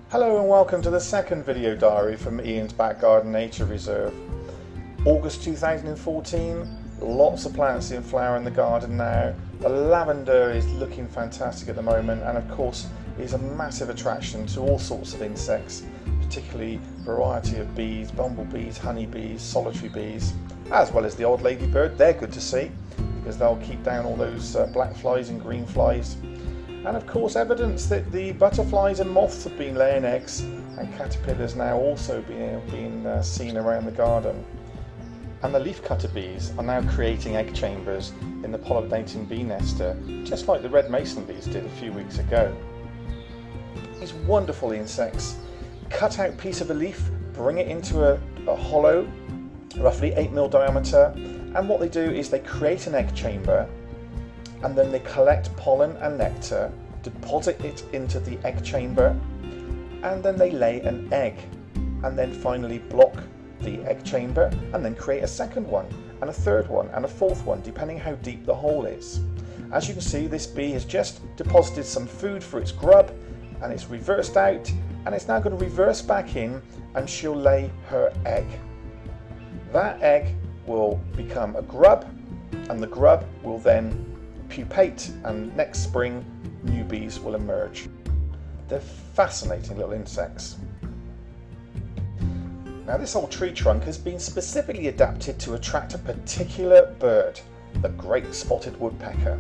Hello and welcome to the second video diary from Ian's Back Garden Nature Reserve. August 2014, lots of plants in flower in the garden now. The lavender is looking fantastic at the moment, and of course is a massive attraction to all sorts of insects, particularly a variety of bees, bumblebees, honeybees, solitary bees, as well as the odd ladybird. They're good to see because they'll keep down all those black flies and green flies. And of course evidence that the butterflies and moths have been laying eggs, and caterpillars now also being seen around the garden. And the leafcutter bees are now creating egg chambers in the pollinating bee nester, just like the red mason bees did a few weeks ago. These wonderful insects cut out a piece of a leaf, bring it into a hollow, roughly 8mm diameter, and what they do is they create an egg chamber, and then they collect pollen and nectar, deposit it into the egg chamber, and then they lay an egg, and then finally block the egg chamber, and then create a second one, and a third one, and a fourth one, depending how deep the hole is. As you can see, this bee has just deposited some food for its grub, and it's reversed out, and it's now going to reverse back in, and she'll lay her egg. That egg will become a grub, and the grub will then pupate, and next spring new bees will emerge. They're fascinating little insects. Now this old tree trunk has been specifically adapted to attract a particular bird, the great spotted woodpecker.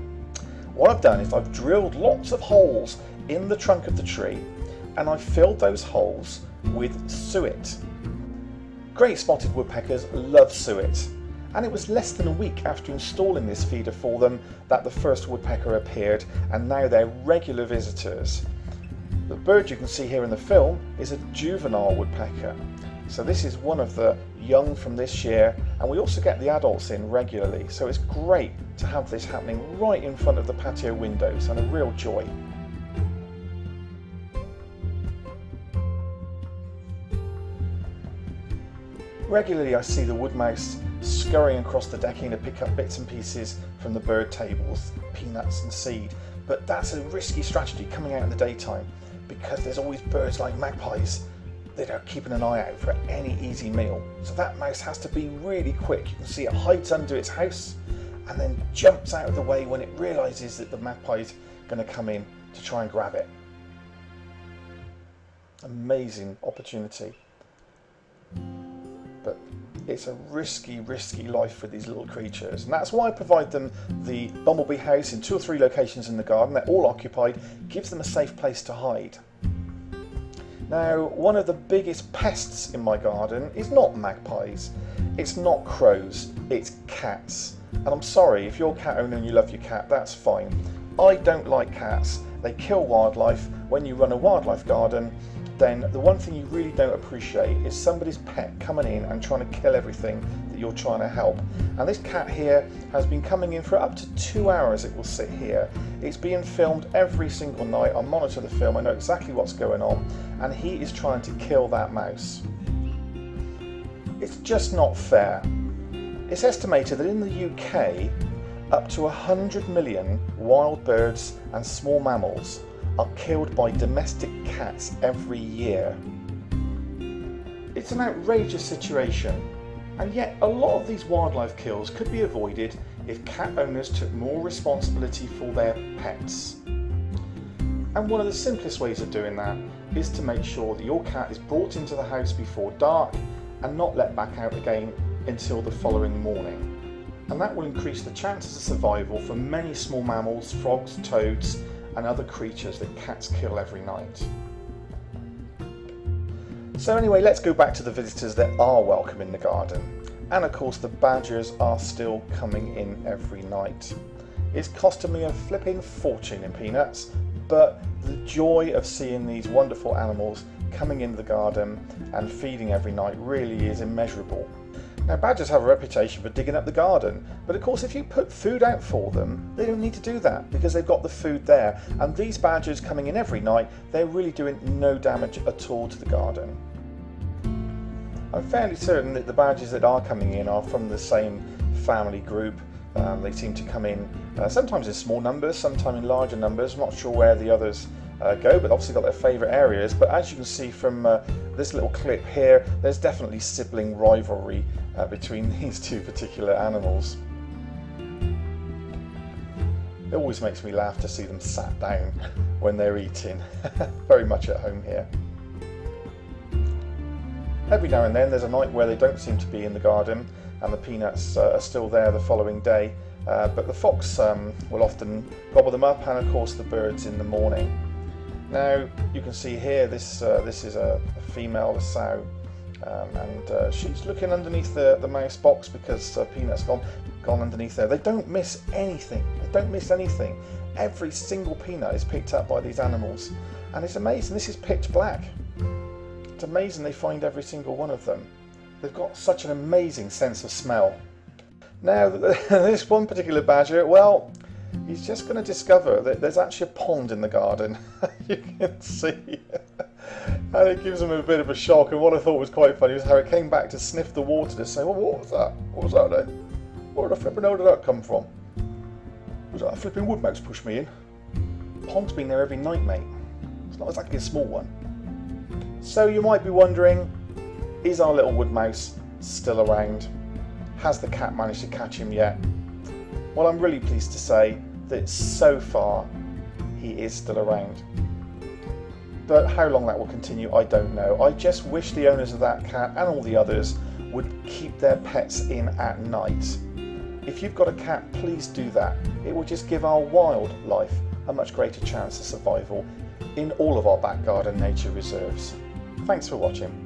What I've done is I've drilled lots of holes in the trunk of the tree, and I've filled those holes with suet. Great spotted woodpeckers love suet. And it was less than a week after installing this feeder for them that the first woodpecker appeared, and now they're regular visitors. The bird you can see here in the film is a juvenile woodpecker. So this is one of the young from this year, and we also get the adults in regularly. So it's great to have this happening right in front of the patio windows, and a real joy. Regularly I see the wood mouse scurrying across the decking to pick up bits and pieces from the bird tables, peanuts and seed, but that's a risky strategy coming out in the daytime, because there's always birds like magpies that are keeping an eye out for any easy meal. So that mouse has to be really quick. You can see it hides under its house and then jumps out of the way when it realises that the magpie's going to come in to try and grab it. Amazing opportunity. But it's a risky life for these little creatures, and that's why I provide them the bumblebee house in 2 or 3 locations in the garden. They're all occupied, gives them a safe place to hide. Now, one of the biggest pests in my garden is not magpies, it's not crows, it's cats. And I'm sorry, if you're a cat owner and you love your cat, that's fine. I don't like cats. They kill wildlife. When you run a wildlife garden, then the one thing you really don't appreciate is somebody's pet coming in and trying to kill everything that you're trying to help. And this cat here has been coming in for up to 2 hours. It will sit here. It's being filmed every single night. I monitor the film, I know exactly what's going on, and he is trying to kill that mouse. It's just not fair. It's estimated that in the UK, up to 100 million wild birds and small mammals are killed by domestic cats every year. It's an outrageous situation, and yet a lot of these wildlife kills could be avoided if cat owners took more responsibility for their pets. And one of the simplest ways of doing that is to make sure that your cat is brought into the house before dark and not let back out again until the following morning. And that will increase the chances of survival for many small mammals, frogs, toads, and other creatures that cats kill every night. So anyway, let's go back to the visitors that are welcome in the garden. And of course the badgers are still coming in every night. It's costing me a flipping fortune in peanuts, but the joy of seeing these wonderful animals coming into the garden and feeding every night really is immeasurable. Now, badgers have a reputation for digging up the garden, but of course if you put food out for them, they don't need to do that because they've got the food there. And these badgers coming in every night, they're really doing no damage at all to the garden. I'm fairly certain that the badgers that are coming in are from the same family group. They seem to come in sometimes in small numbers, sometimes in larger numbers. I'm not sure where the others go, but obviously got their favourite areas. But as you can see from this little clip here, there's definitely sibling rivalry between these two particular animals. It always makes me laugh to see them sat down when they're eating. Very much at home here. Every now and then there's a night where they don't seem to be in the garden and the peanuts are still there the following day, but the fox will often gobble them up, and of course the birds in the morning. Now you can see here this is a female, a sow, and she's looking underneath the mouse box because peanuts gone underneath there. They don't miss anything. They don't miss anything. Every single peanut is picked up by these animals, and it's amazing. This is pitch black. It's amazing they find every single one of them. They've got such an amazing sense of smell. Now this one particular badger, well, he's just going to discover that there's actually a pond in the garden. You can see. And it gives him a bit of a shock, and what I thought was quite funny was how it came back to sniff the water to say, well, what was that? What was that then? Where the flipping hell did that come from? Was that a flipping wood mouse pushed me in? Pond's been there every night, mate. It's not exactly a small one. So you might be wondering, is our little wood mouse still around? Has the cat managed to catch him yet? Well, I'm really pleased to say that so far he is still around. But how long that will continue, I don't know. I just wish the owners of that cat and all the others would keep their pets in at night. If you've got a cat, please do that. It will just give our wildlife a much greater chance of survival in all of our back garden nature reserves. Thanks for watching.